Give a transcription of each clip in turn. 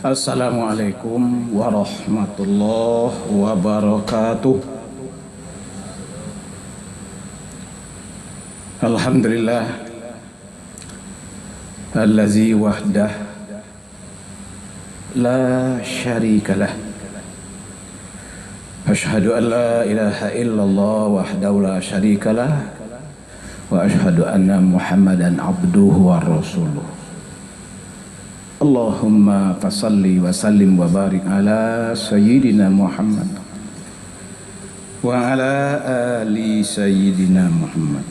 Assalamualaikum warahmatullahi wabarakatuh. Alhamdulillah allazi wahdah la syarikalah. Asyhadu an la ilaha illallah wahdahu la syarikalah wa asyhadu anna Muhammadan abduhu wa rasuluh. Allahumma fasalli wa sallim wa barik ala sayyidina Muhammad wa ala ali sayyidina Muhammad.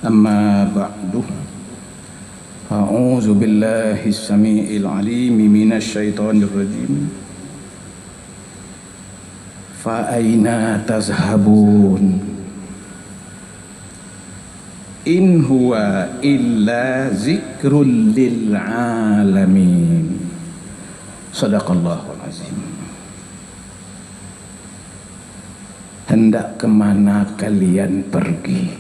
Amma ba'du. A'udzu billahi as-sami'il 'alim minasy syaithanir rajim. Fa aina tazhabun? In huwa illa zikrul lil alamin. Shadaqallahul azim. Hendak kemana kalian pergi?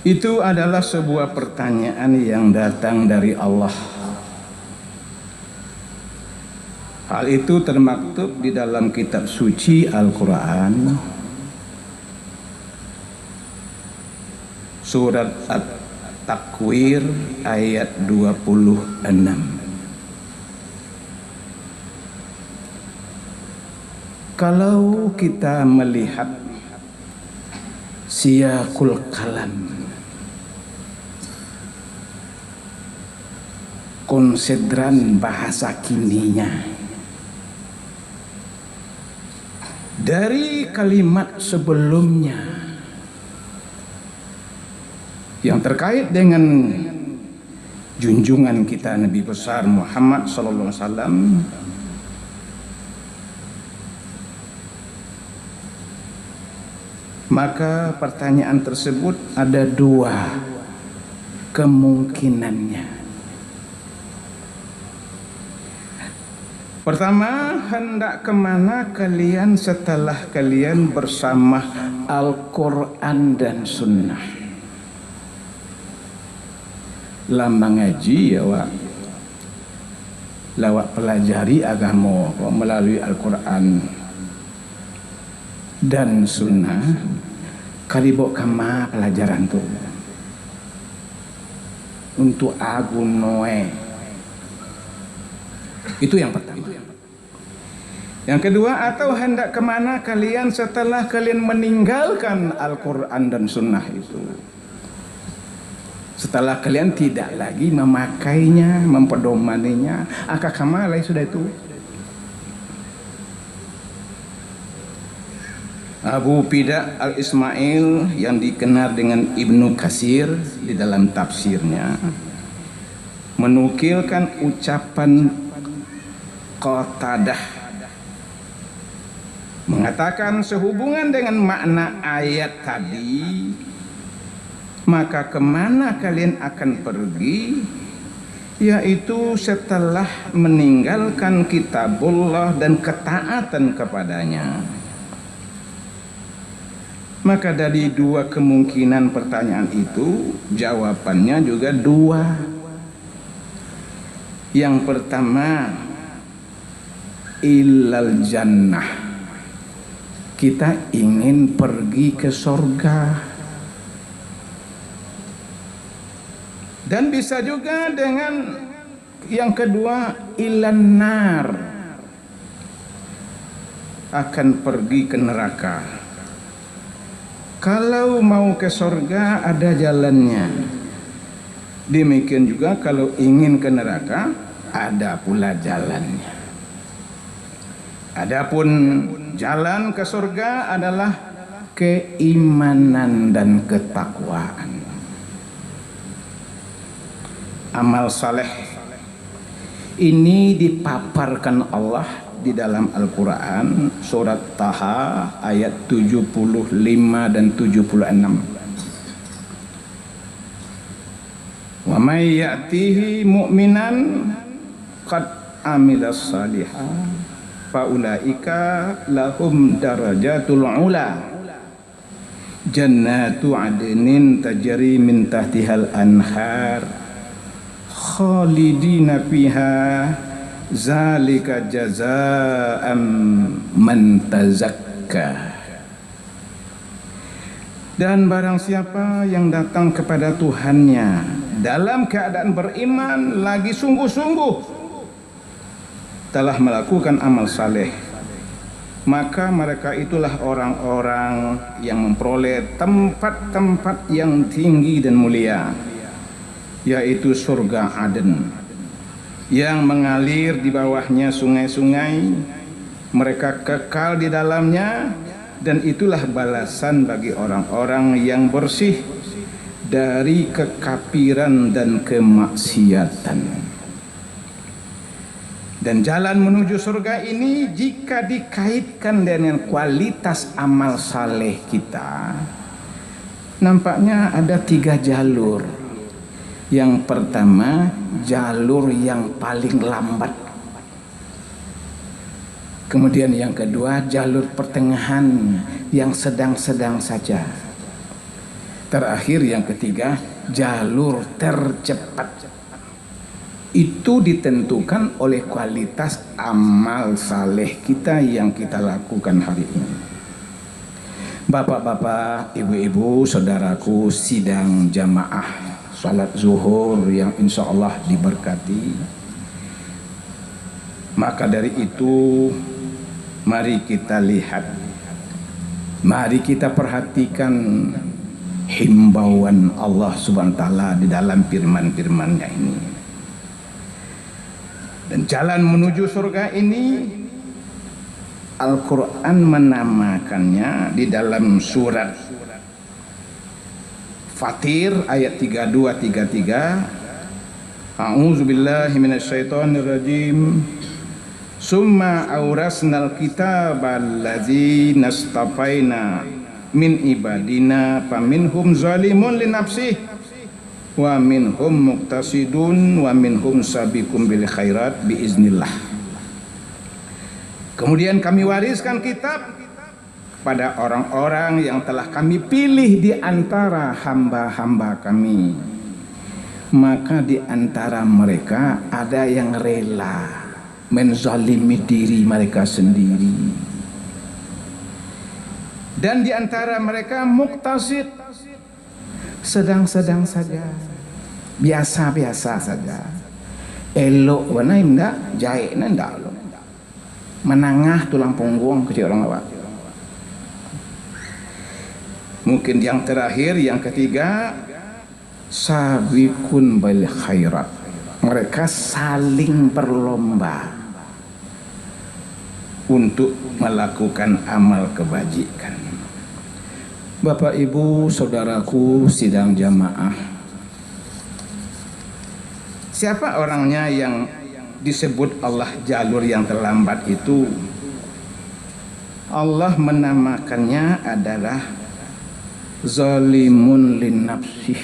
Itu adalah sebuah pertanyaan yang datang dari Allah. Hal itu termaktub di dalam kitab suci Al-Quran, surat At-Takwir ayat 26. Kalau kita melihat siyaqul kalam, konsedran bahasa kininya, dari kalimat sebelumnya yang terkait dengan junjungan kita Nabi besar Muhammad sallallahu alaihi wasallam, maka pertanyaan tersebut ada dua kemungkinannya. Pertama, hendak kemana kalian setelah kalian bersama Al-Quran dan Sunnah? Lama ngaji ya wak, lawak pelajari agama melalui Al-Quran dan Sunnah. Karibok kama pelajaran tu untuk agun noe. Itu yang pertama. Yang kedua, atau hendak kemana kalian setelah kalian meninggalkan Al-Quran dan Sunnah itu? Setelah kalian tidak lagi memakainya, mempedomaninya, akakamala sudah itu. Abu Pida Al-Ismail yang dikenal dengan Ibnu Katsir di dalam tafsirnya menukilkan ucapan Qatadah, mengatakan sehubungan dengan makna ayat tadi, maka kemana kalian akan pergi, yaitu setelah meninggalkan kitabullah dan ketaatan kepadanya. Maka dari dua kemungkinan pertanyaan itu, jawabannya juga dua. Yang pertama, ilal jannah, kita ingin pergi ke sorga. Dan bisa juga dengan yang kedua, ilan nar, akan pergi ke neraka. Kalau mau ke sorga ada jalannya, demikian juga kalau ingin ke neraka ada pula jalannya. Adapun jalan ke surga adalah keimanan dan ketakwaan. Amal saleh ini dipaparkan Allah di dalam Al-Quran surat Taha ayat 75 dan 76. Wa may ya'tihi mu'minan qad amilas salihah faulaika lahum darajatul ula jannatu adnin tajri min tahtihal anhar khalidina fiha zalika jazaa'an man tazakka. Dan barang siapa yang datang kepada Tuhannya dalam keadaan beriman lagi sungguh-sungguh telah melakukan amal saleh, maka mereka itulah orang-orang yang memperoleh tempat-tempat yang tinggi dan mulia, yaitu surga Aden yang mengalir di bawahnya sungai-sungai. Mereka kekal di dalamnya, dan itulah balasan bagi orang-orang yang bersih dari kekafiran dan kemaksiatan. Dan jalan menuju surga ini jika dikaitkan dengan kualitas amal saleh kita, nampaknya ada 3 jalur. Yang pertama, jalur yang paling lambat. Kemudian yang kedua, jalur pertengahan yang sedang-sedang saja. Terakhir yang ketiga, jalur tercepat. Itu ditentukan oleh kualitas amal saleh kita yang kita lakukan hari ini. Bapak-bapak, ibu-ibu, saudaraku, sidang jamaah salat zuhur yang insya Allah diberkati. Maka dari itu, mari kita lihat, mari kita perhatikan himbauan Allah Subhanahu wa taala di dalam firman-firman-Nya ini. Dan jalan menuju surga ini Al-Quran menamakannya di dalam surat Fatir ayat 32-33. A'udzubillahi minasyaitonirrajim. Summa aurasnal kitaba allazi nastafaina min ibadina faminhum zalimun li nafsihi wa minhum muqtasidun wa minhum sabiqum bil khairat biiznillah. Kemudian kami wariskan kitab pada orang-orang yang telah kami pilih di antara hamba-hamba kami. Maka di antara mereka ada yang rela menzalimi diri mereka sendiri, dan di antara mereka muqtasid, sedang-sedang saja, biasa-biasa saja. Elok warna indah, jahit ndak lo, menangah tulang punggung kecil orang awak. Mungkin yang terakhir, yang ketiga, sabiqun bil khairat. Mereka saling berlomba untuk melakukan amal kebajikan. Bapak, Ibu, saudaraku sidang jamaah, siapa orangnya yang disebut Allah jalur yang terlambat itu? Allah menamakannya adalah zalimun lin nafsih,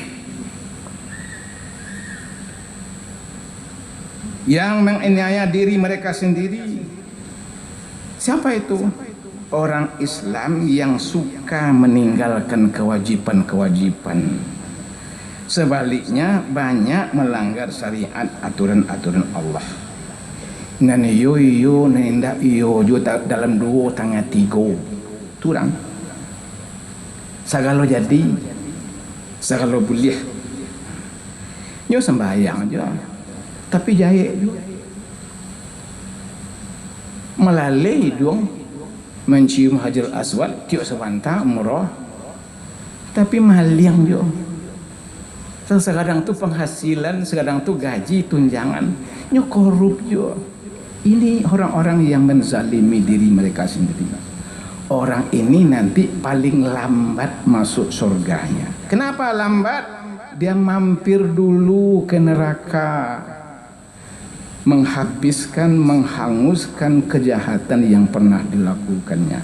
yang menganiaya diri mereka sendiri. Siapa itu? Orang Islam yang suka meninggalkan kewajiban-kewajiban. Sebaliknya banyak melanggar syariat, aturan-aturan Allah. Nan yo nenda yo dalam 2 tangga 3. Turang. Sagalo jadi, sagalo boleh. Yo sembahyang aja. Tapi jahit juga. Melalui dong mencium Hajar Aswad tiok sebanta umrah, tapi maliang jo. Sekadang tu penghasilan, sekadang tu gaji tunjangan, nyo korup jo. Ini orang-orang yang menzalimi diri mereka sendiri. Orang ini nanti paling lambat masuk surganya. Kenapa lambat? Dia mampir dulu ke neraka, menghabiskan, menghanguskan kejahatan yang pernah dilakukannya.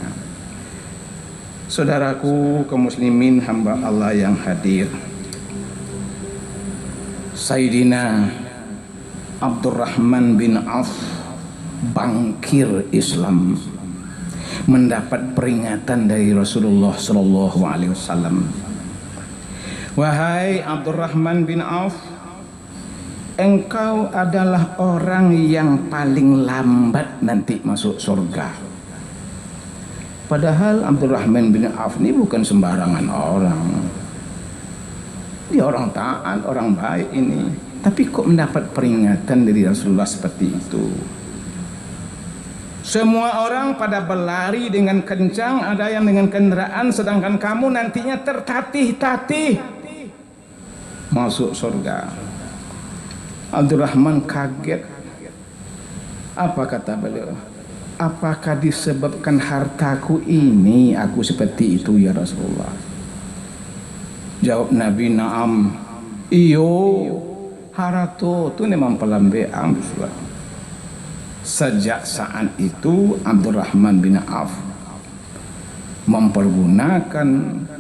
Saudaraku kaum muslimin, hamba Allah yang hadir, Sayyidina Abdurrahman bin Auf bangkir Islam, mendapat peringatan dari Rasulullah sallallahu alaihi wasallam. Wahai Abdurrahman bin Auf, engkau adalah orang yang paling lambat nanti masuk surga. Padahal Abdurrahman bin Auf ini bukan sembarangan orang. Dia orang taat, orang baik ini. Tapi kok mendapat peringatan dari Rasulullah seperti itu? Semua orang pada berlari dengan kencang, ada yang dengan kendaraan, sedangkan kamu nantinya tertatih-tatih masuk surga. Abdurrahman kaget. Apa kata beliau? Apakah disebabkan hartaku ini aku seperti itu ya Rasulullah? Jawab Nabi, naam. Iyo, haratu tu memang pelambeang. Sejak saat itu Abdurrahman bin Auf mempergunakan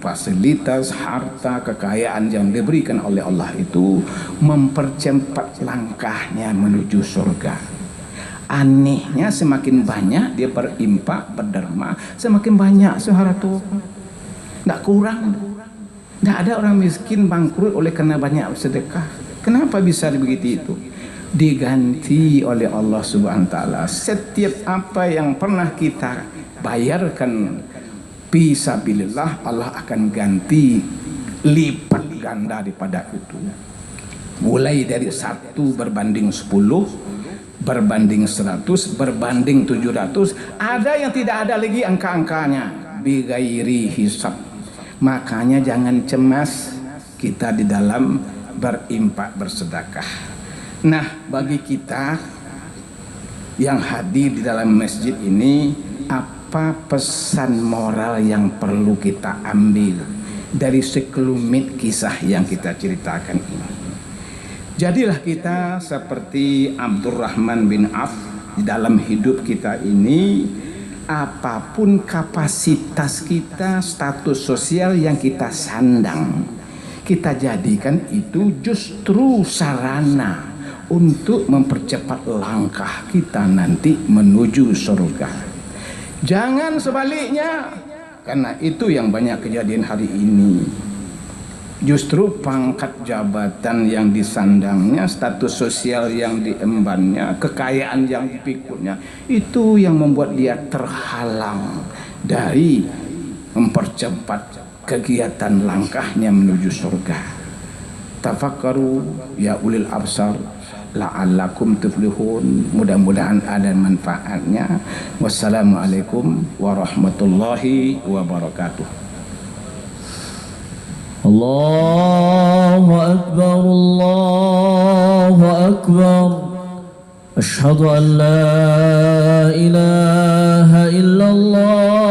fasilitas, harta, kekayaan yang diberikan oleh Allah itu mempercepat langkahnya menuju surga. Anehnya semakin banyak dia berimpak, berderma, semakin banyak harta. Tidak kurang. Tidak ada orang miskin bangkrut oleh karena banyak sedekah. Kenapa bisa begitu itu? Diganti oleh Allah Subhanahu wa taala. Setiap apa yang pernah kita bayarkan fisabilillah, Allah akan ganti lipat ganda daripada itu. Mulai dari 1 berbanding 10, berbanding 100, berbanding 700, ada yang tidak ada lagi angka-angkanya, bighairi hisab. Makanya jangan cemas kita di dalam berimpak, bersedekah. Nah, bagi kita yang hadir di dalam masjid ini, apa pesan moral yang perlu kita ambil dari sekelumit kisah yang kita ceritakan ini? Jadilah kita seperti Abdurrahman bin Auf di dalam hidup kita ini. Apapun kapasitas kita, status sosial yang kita sandang, kita jadikan itu justru sarana untuk mempercepat langkah kita nanti menuju surga. Jangan sebaliknya, karena itu yang banyak kejadian hari ini. Justru pangkat jabatan yang disandangnya, status sosial yang diembannya, kekayaan yang dipikulnya, itu yang membuat dia terhalang dari mempercepat kegiatan langkahnya menuju surga. Tafakkaru ya ulil absar la'allakum tuflihun. Mudah-mudahan ada manfaatnya. Wassalamualaikum warahmatullahi wabarakatuh. Allahu Akbar, Allahu Akbar. Ashhadu an la ilaha illallah.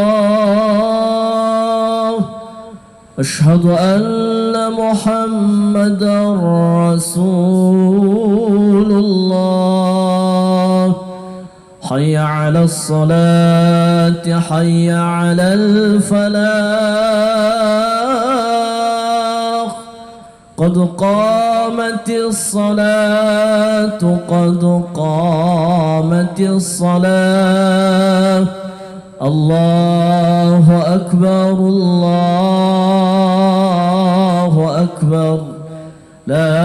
Ashhadu anna Muhammadar Rasulullah. Hayya 'alas salati, hayya 'alal falah. قد قامت الصلاة قد قامت الصلاة الله أكبر الله أكبر لا